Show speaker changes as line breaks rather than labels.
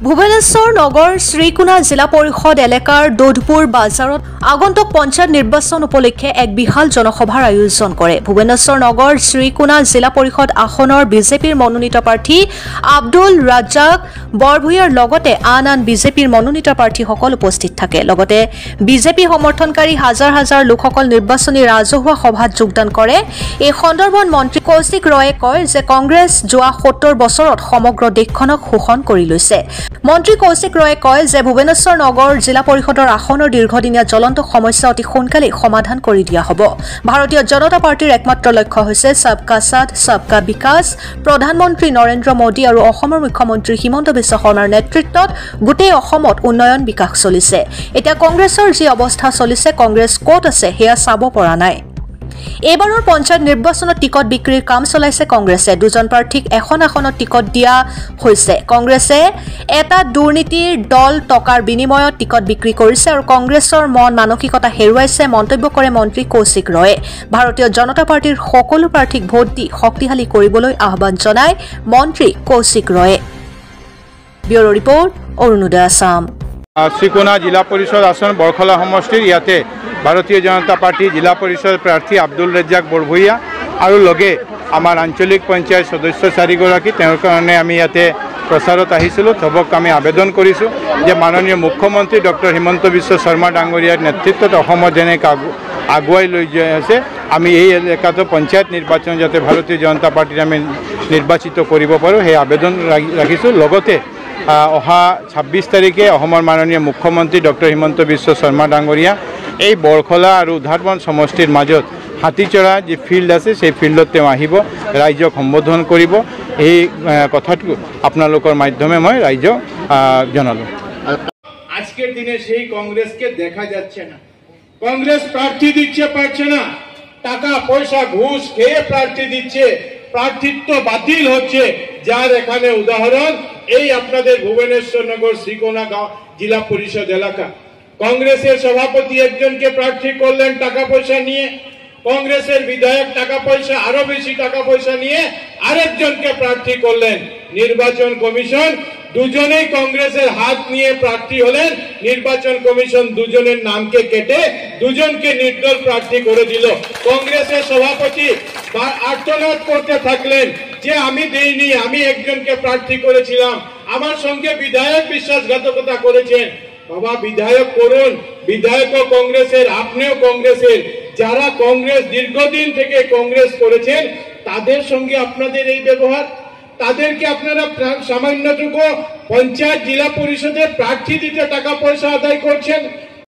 ভুৱনেশ্বৰ নগৰ শ্ৰীকোনা জিলা পৰিষদ এলেকাৰ দোধপুৰ বাজাৰত আগন্তুক পঞ্চায়ত নিৰ্বাচন উপলক্ষে এক বিশাল জনসভাৰ আয়োজন কৰে। ভুৱনেশ্বৰ নগৰ শ্ৰীকোনা জিলা পৰিষদ আসনৰ বিজেপিৰ মনোনীত প্ৰাৰ্থী আব্দুল ৰাজ্জাক বৰভূঞাৰ লগতে আন বিজেপিৰ মনোনীত প্ৰাৰ্থীসকল উপস্থিত থাকে। লগতে বিজেপি সমৰ্থনকাৰী হাজাৰ হাজাৰ লোকসকল নিৰ্বাচনী ৰাজহুৱা সভাত যোগদান কৰে। এই সন্দৰ্ভত মন্ত্ৰী কৌশিক ৰয়ে কয় যে কংগ্ৰেছ যোৱা ৭০ বছৰত সমগ্ৰ দেশখনক শোষণ কৰি লৈছে। মন্ত্ৰী কৌশিক ৰয়ে কয় যে ভুৱনেশ্বৰ নগৰ জিলা পৰিষদৰ আসনৰ দীৰ্ঘদিনীয়া জ্বলন্ত সমস্যা অতি সোনকালেই সমাধান কৰি দিয়া হ'ব। ভাৰতীয় জনতা পাৰ্টীৰ একমাত্ৰ লক্ষ্য হৈছে সবকা সাথ সবকা বিকাশ। প্ৰধানমন্ত্ৰী নৰেন্দ্ৰ মোদী আৰু অসমৰ মুখ্যমন্ত্ৰী হিমন্ত বিশ্ব শৰ্মাৰ নেতৃত্বত গোটেই অসমত উন্নয়ন বিকাশ চলিছে। এতিয়া কংগ্ৰেছৰ যি অৱস্থা চলিছে, কংগ্ৰেছ ক'ত আছে সেয়া চাব পৰা নাই। এইবাৰৰ পঞ্চায়ত নিৰ্বাচনত টিকট বিক্ৰীৰ কাম চলাইছে কংগ্ৰেছে। দুজন প্ৰাৰ্থীক এখন আসনত টিকট দিয়া হৈছে। কংগ্ৰেছে এটা দুৰ্নীতিৰ দল টকাৰ বিনিময়ত টিকট বিক্ৰী কৰিছে আৰু কংগ্ৰেছৰ মন মানসিকতা হেৰুৱাইছে, মন্তব্য কৰে মন্ত্ৰী কৌশিক ৰয়ে। ভাৰতীয় জনতা পাৰ্টীৰ সকলো প্ৰাৰ্থীক ভোট দি শক্তিশালী কৰিবলৈ আহ্বান জনায় মন্ত্ৰী কৌশিক ৰয়ে। Bureau report, Arunodoy Assam.
শ্ৰীকোনা জিলা পৰিষদ আসন বৰখলা সমষ্টিৰ ইয়াতে ভাৰতীয় জনতা পাৰ্টি জিলা পৰিষদ প্ৰাৰ্থী আব্দুল ৰাজ্জাক বৰভূঞা আৰু লগে আমাৰ আঞ্চলিক পঞ্চায়ত সদস্য 4গৰাকী তেওঁৰ কাৰণে আমি ইয়াতে প্ৰচাৰত আহিছিলোঁ। চবক আমি আবেদন কৰিছোঁ যে মাননীয় মুখ্যমন্ত্ৰী ডক্টৰ হিমন্ত বিশ্ব শৰ্মা ডাঙৰীয়াৰ নেতৃত্বত অসমত যেনেকৈ আগুৱাই লৈ যাই আছে, আমি এই এলেকাটো পঞ্চায়ত নিৰ্বাচন যাতে ভাৰতীয় জনতা পাৰ্টিৰ আমি নিৰ্বাচিত কৰিব পাৰোঁ সেই আবেদন ৰাখিছোঁ। লগতে অহা 26 তাৰিখে অসমৰ মাননীয় মুখ্যমন্ত্ৰী ডক্টৰ হিমন্ত বিশ্ব শৰ্মা ডাঙৰীয়া এই বৰখলা আৰু উধাৰবন সমষ্টিৰ মাজত হাতীচৰা যি ফিল্ড আছে সেই ফিল্ডত তেওঁ আহিব, ৰাইজক সম্বোধন কৰিব। এই কথাটো আপোনালোকৰ মাধ্যমে মই ৰাইজক জানালোঁ।
আজকের দিনে সেই কংগ্রেসকে দেখা যাচ্ছে না। কংগ্রেস প্রার্থী দিচ্ছে পারছে না, টাকা পয়সা ঘুষ খেয়ে প্রার্থী দিচ্ছে, প্রার্থিত্ব বাতিল হচ্ছে। যার এখানে উদাহরণ এই আপনাদের ভুবনেশ্বর নগর শ্রীকোনা জেলা পরিষদ এলাকা। কংগ্রেসের সভাপতি একজনকে প্রার্থী করলেন টাকা পয়সা নিয়ে, কংগ্রেসের বিধায়ক টাকা পয়সা আরো বেশি টাকা পয়সা নিয়ে আরেকজনকে প্রার্থী করলেন। নির্বাচন কমিশন দুজনেই কংগ্রেসের হাত নিয়ে প্রার্থী হলেন। নির্বাচন কমিশন দুজনের নামকে কেটে দুজনকে নির্দল প্রার্থী করে দিল। কংগ্রেসের সভাপতি আর্তনাদ করতে থাকলেন যে আমি দেইনি, আমি একজনকে প্রার্থী করেছিলাম, আমার সঙ্গে বিধায়ক বিশ্বাসঘাতকতা করেছেন। বাবা, বিধায়ক করুন, বিধায়কও কংগ্রেসের, আপনিও কংগ্রেসের। যারা কংগ্রেস দীর্ঘদিন থেকে কংগ্রেস করেছেন তাদের সঙ্গে আপনাদের এই ব্যবহার, তাদেরকে আপনারা সামান্যটুকু পঞ্চায়েত জেলা পরিষদে প্রার্থী দিতে টাকা পয়সা আদায় করছেন।